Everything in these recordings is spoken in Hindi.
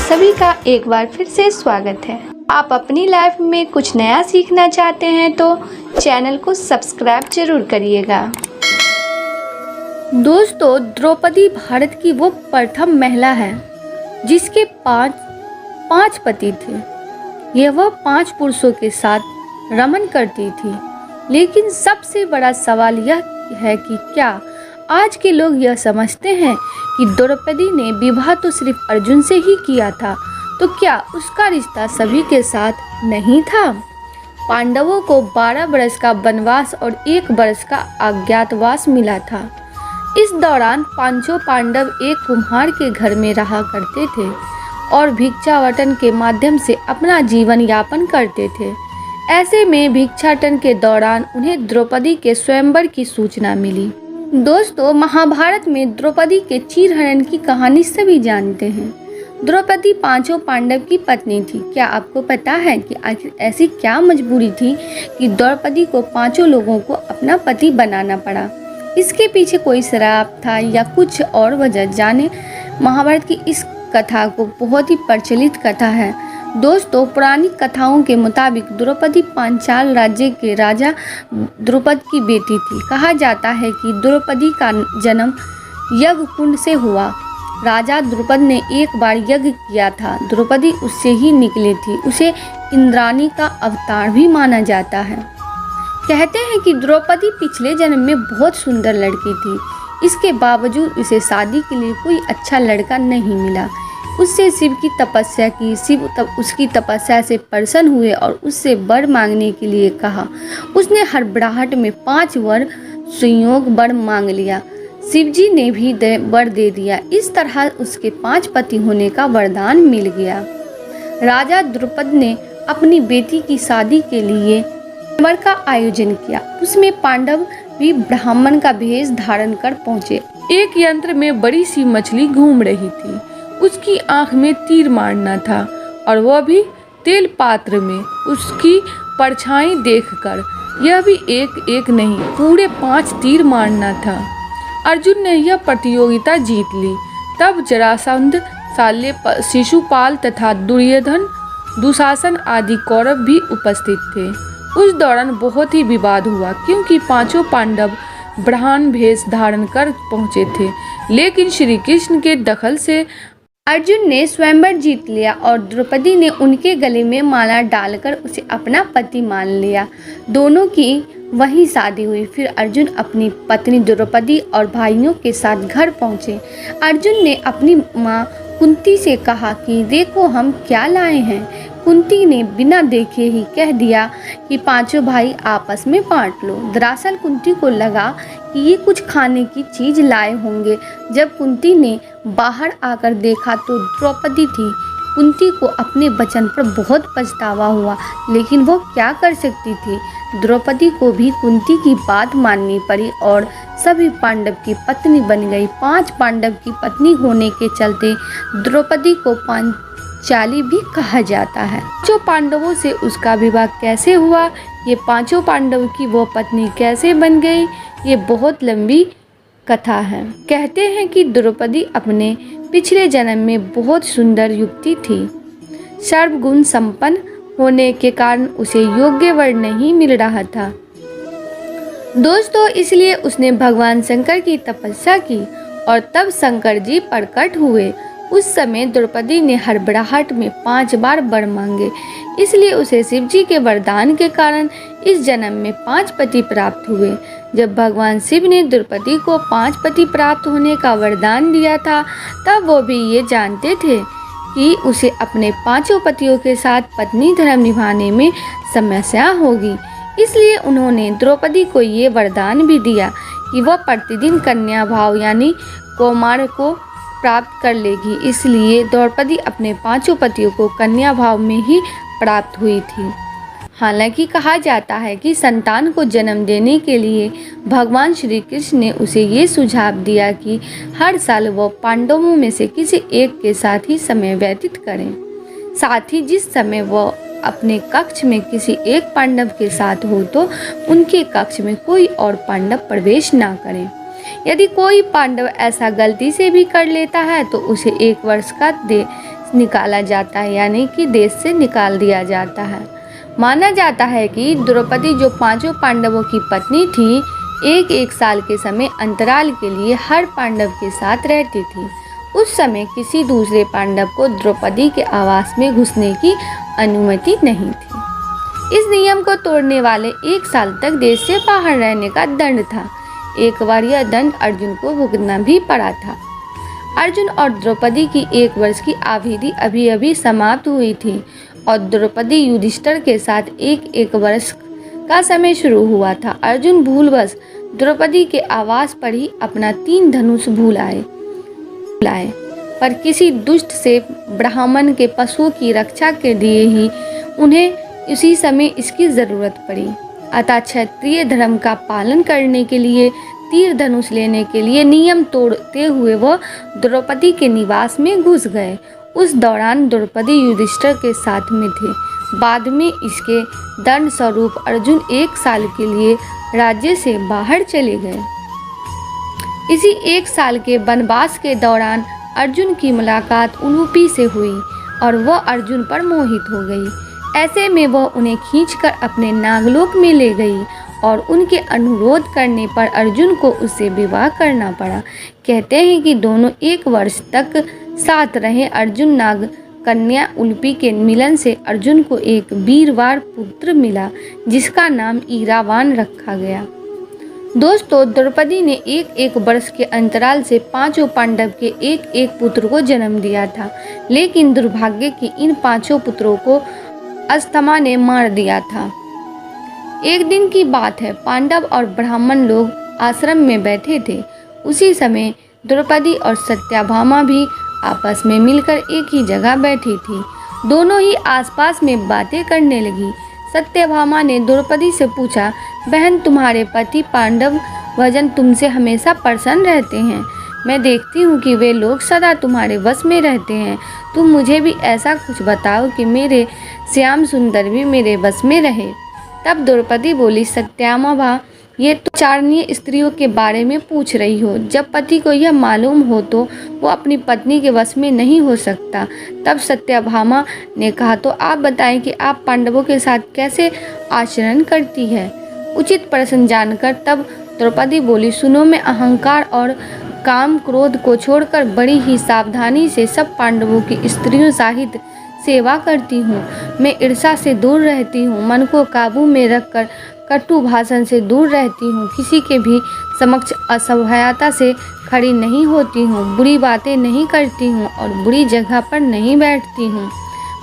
सभी का एक बार फिर से स्वागत है। आप अपनी लाइफ में कुछ नया सीखना चाहते हैं तो चैनल को सब्सक्राइब जरूर करिएगा। दोस्तों, द्रौपदी भारत की वो प्रथम महिला है जिसके पांच पति थे। वह 5 पुरुषों के साथ रमन करती थी। लेकिन सबसे बड़ा सवाल यह है कि क्या आज के लोग यह समझते हैं कि द्रौपदी ने विवाह तो सिर्फ अर्जुन से ही किया था, तो क्या उसका रिश्ता सभी के साथ नहीं था? पांडवों को 12 वर्ष का वनवास और 1 वर्ष का अज्ञातवास मिला था। इस दौरान पांचों पांडव एक कुम्हार के घर में रहा करते थे और भिक्षाटन के माध्यम से अपना जीवन यापन करते थे। ऐसे में भिक्षाटन के दौरान उन्हें द्रौपदी के स्वयंवर की सूचना मिली। दोस्तों, महाभारत में द्रौपदी के चीरहरण की कहानी सभी जानते हैं। द्रौपदी 5 पांडव की पत्नी थी। क्या आपको पता है कि आखिर ऐसी क्या मजबूरी थी कि द्रौपदी को 5 लोगों को अपना पति बनाना पड़ा? इसके पीछे कोई श्राप था या कुछ और वजह? जाने महाभारत की इस कथा को बहुत ही प्रचलित कथा है। दोस्तों, पुरानी कथाओं के मुताबिक द्रौपदी पांचाल राज्य के राजा द्रुपद की बेटी थी। कहा जाता है कि द्रौपदी का जन्म यज्ञ कुंड से हुआ। राजा द्रुपद ने एक बार यज्ञ किया था। द्रौपदी उससे ही निकली थी। उसे इंद्राणी का अवतार भी माना जाता है। कहते हैं कि द्रौपदी पिछले जन्म में बहुत सुंदर लड़की थी। इसके बावजूद उसे शादी के लिए कोई अच्छा लड़का नहीं मिला। उससे शिव की तपस्या की। शिव तब उसकी तपस्या से प्रसन्न हुए और उससे वर मांगने के लिए कहा। उसने हड़बड़ाहट में 5 वर संयोग वर मांग लिया। शिवजी ने भी वर दे दिया। इस तरह उसके 5 पति होने का वरदान मिल गया। राजा द्रुपद ने अपनी बेटी की शादी के लिए वर का आयोजन किया। उसमें पांडव भी ब्राह्मण का भेष धारण कर पहुँचे। एक यंत्र में बड़ी सी मछली घूम रही थी। उसकी आंख में तीर मारना था और वह भी तेल पात्र में। उसकी परछाई देखकर यह भी एक नहीं पूरे 5 तीर मारना था। अर्जुन ने यह प्रतियोगिता जीत ली। तब जरासंध, शाल्य, शिशुपाल तथा दुर्योधन, दुशासन आदि कौरव भी उपस्थित थे। उस दौरान बहुत ही विवाद हुआ क्योंकि 5 पांडव ब्राह्मण भेष धारण कर पहुँचे थे। लेकिन श्री कृष्ण के दखल से अर्जुन ने स्वयंवर जीत लिया और द्रौपदी ने उनके गले में माला डालकर उसे अपना पति मान लिया। दोनों की वहीं शादी हुई। फिर अर्जुन अपनी पत्नी द्रौपदी और भाइयों के साथ घर पहुँचे। अर्जुन ने अपनी माँ कुंती से कहा कि देखो हम क्या लाए हैं। कुंती ने बिना देखे ही कह दिया कि 5 भाई आपस में बांट लो। दरअसल कुंती को लगा कि ये कुछ खाने की चीज़ लाए होंगे। जब कुंती ने बाहर आकर देखा तो द्रौपदी थी। कुंती को अपने वचन पर बहुत पछतावा हुआ, लेकिन वो क्या कर सकती थी। द्रौपदी को भी कुंती की बात माननी पड़ी और सभी पांडव की पत्नी बन गई। 5 पांडव की पत्नी होने के चलते द्रौपदी को पांचाली भी कहा जाता है। 5 पांडवों से उसका विवाह कैसे हुआ, ये 5 पांडव की वो पत्नी कैसे बन गई, ये बहुत लंबी कथा है। कहते हैं कि द्रौपदी अपने पिछले जन्म में बहुत सुंदर युवती थी। सर्वगुण संपन्न होने के कारण उसे योग्य वर नहीं मिल रहा था। दोस्तों, इसलिए उसने भगवान शंकर की तपस्या की और तब शंकर जी प्रकट हुए। उस समय द्रौपदी ने हड़बड़ाहट में 5 बार वर मांगे। इसलिए उसे शिवजी के वरदान के कारण इस जन्म में 5 पति प्राप्त हुए। जब भगवान शिव ने द्रौपदी को 5 पति प्राप्त होने का वरदान दिया था, तब वो भी ये जानते थे कि उसे अपने 5 पतियों के साथ पत्नी धर्म निभाने में समस्या होगी। इसलिए उन्होंने द्रौपदी को ये वरदान भी दिया कि वह प्रतिदिन कन्या भाव यानी कौमार को प्राप्त कर लेगी। इसलिए द्रौपदी अपने 5 पतियों को कन्या भाव में ही प्राप्त हुई थी। हालांकि कहा जाता है कि संतान को जन्म देने के लिए भगवान श्री कृष्ण ने उसे ये सुझाव दिया कि हर साल वह पांडवों में से किसी एक के साथ ही समय व्यतीत करें। साथ ही जिस समय वह अपने कक्ष में किसी एक पांडव के साथ हो तो उनके कक्ष में कोई और पांडव प्रवेश ना करें। यदि कोई पांडव ऐसा गलती से भी कर लेता है तो उसे 1 वर्ष का निकाला जाता है, यानी कि देश से निकाल दिया जाता है। माना जाता है कि द्रौपदी जो पांचों पांडवों की पत्नी थी, एक एक साल के समय अंतराल के लिए हर पांडव के साथ रहती थी। उस समय किसी दूसरे पांडव को द्रौपदी के आवास में घुसने की अनुमति नहीं थी। इस नियम को तोड़ने वाले 1 साल तक देश से बाहर रहने का दंड था। एक बार यह दंड अर्जुन को भुगतना भी पड़ा था। अर्जुन और द्रौपदी की 1 वर्ष की आविधि अभी अभी समाप्त हुई थी और द्रौपदी युधिष्ठिर के साथ एक वर्ष का समय शुरू हुआ था। अर्जुन भूलवश द्रौपदी के आवास पर ही अपना 3 धनुष भूल आए, पर किसी दुष्ट से ब्राह्मण के पशुओं की रक्षा के लिए ही उन्हें उसी समय इसकी जरूरत पड़ी। अतः क्षत्रिय धर्म का पालन करने के लिए तीर धनुष लेने के लिए नियम तोड़ते हुए वह द्रौपदी के निवास में घुस गए। उस दौरान द्रौपदी युधिष्ठिर के साथ में थे। बाद में इसके दंड स्वरूप अर्जुन 1 साल के लिए राज्य से बाहर चले गए। इसी 1 साल के वनवास के दौरान अर्जुन की मुलाकात उलूपी से हुई और वह अर्जुन पर मोहित हो गई। ऐसे में वह उन्हें खींचकर अपने नागलोक में ले गई और उनके अनुरोध करने पर अर्जुन को उससे विवाह करना पड़ा। कहते हैं कि दोनों 1 वर्ष तक साथ रहे। अर्जुन नाग कन्या उलूपी के मिलन से अर्जुन को एक वीरवार पुत्र मिला, जिसका नाम ईरावान रखा गया। दोस्तों, द्रौपदी ने 1 वर्ष के अंतराल से 5 पांडव के 1 पुत्र को जन्म दिया था, लेकिन दुर्भाग्य कि इन 5 पुत्रों को अस्थमा ने मार दिया था। एक दिन की बात है, पांडव और ब्राह्मण लोग आश्रम में बैठे थे। उसी समय द्रौपदी और सत्यभामा भी आपस में मिलकर एक ही जगह बैठी थी। दोनों ही आसपास में बातें करने लगी। सत्यभामा ने द्रौपदी से पूछा, बहन, तुम्हारे पति पांडव वजन तुमसे हमेशा प्रसन्न रहते हैं। मैं देखती हूँ कि वे लोग सदा तुम्हारे वश में रहते हैं। तुम मुझे भी ऐसा कुछ बताओ कि मेरे श्याम सुंदर भी मेरे वश में रहे। तब द्रौपदी बोली, सत्यभामा, ये तो चारणीय स्त्रियों के बारे में पूछ रही हो। जब पति को यह मालूम हो तो वो अपनी पत्नी के वश में नहीं हो सकता। तब सत्यभामा ने कहा, तो आप बताएं कि आप पांडवों के साथ कैसे आचरण करती है। उचित प्रश्न जानकर तब द्रौपदी बोली, सुनो, मैं अहंकार और काम क्रोध को छोड़कर बड़ी ही सावधानी से सब पांडवों की स्त्रियों सहित सेवा करती हूँ। मैं ईर्ष्या से दूर रहती हूँ, मन को काबू में रखकर कटु भाषण से दूर रहती हूँ, किसी के भी समक्ष असभ्यता से खड़ी नहीं होती हूँ, बुरी बातें नहीं करती हूँ और बुरी जगह पर नहीं बैठती हूँ।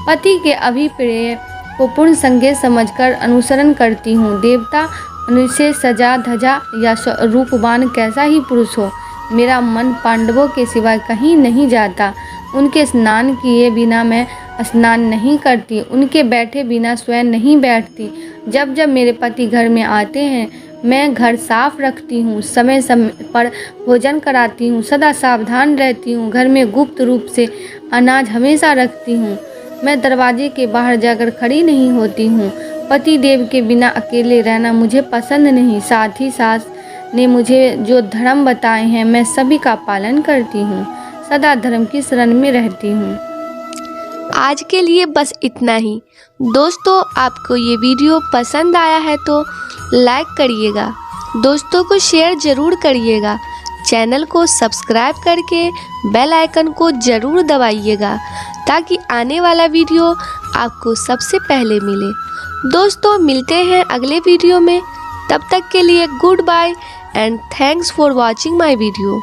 पति के अभिप्राय को पूर्ण संज्ञा समझकर अनुसरण करती हूँ। देवता मनुष्य सजा धजा या रूपवान कैसा ही पुरुष हो, मेरा मन पांडवों के सिवाय कहीं नहीं जाता। उनके स्नान किए बिना मैं स्नान नहीं करती, उनके बैठे बिना स्वयं नहीं बैठती। जब जब मेरे पति घर में आते हैं, मैं घर साफ रखती हूँ, समय समय पर भोजन कराती हूँ, सदा सावधान रहती हूँ। घर में गुप्त रूप से अनाज हमेशा रखती हूँ। मैं दरवाजे के बाहर जाकर खड़ी नहीं होती हूँ। पति देव के बिना अकेले रहना मुझे पसंद नहीं। साथ ही सास ने मुझे जो धर्म बताए हैं, मैं सभी का पालन करती हूँ। सदा धर्म की शरण में रहती हूँ। आज के लिए बस इतना ही। दोस्तों, आपको ये वीडियो पसंद आया है तो लाइक करिएगा, दोस्तों को शेयर ज़रूर करिएगा, चैनल को सब्सक्राइब करके बेल आइकन को ज़रूर दबाइएगा ताकि आने वाला वीडियो आपको सबसे पहले मिले। दोस्तों, मिलते हैं अगले वीडियो में। तब तक के लिए good bye and thanks for watching my video.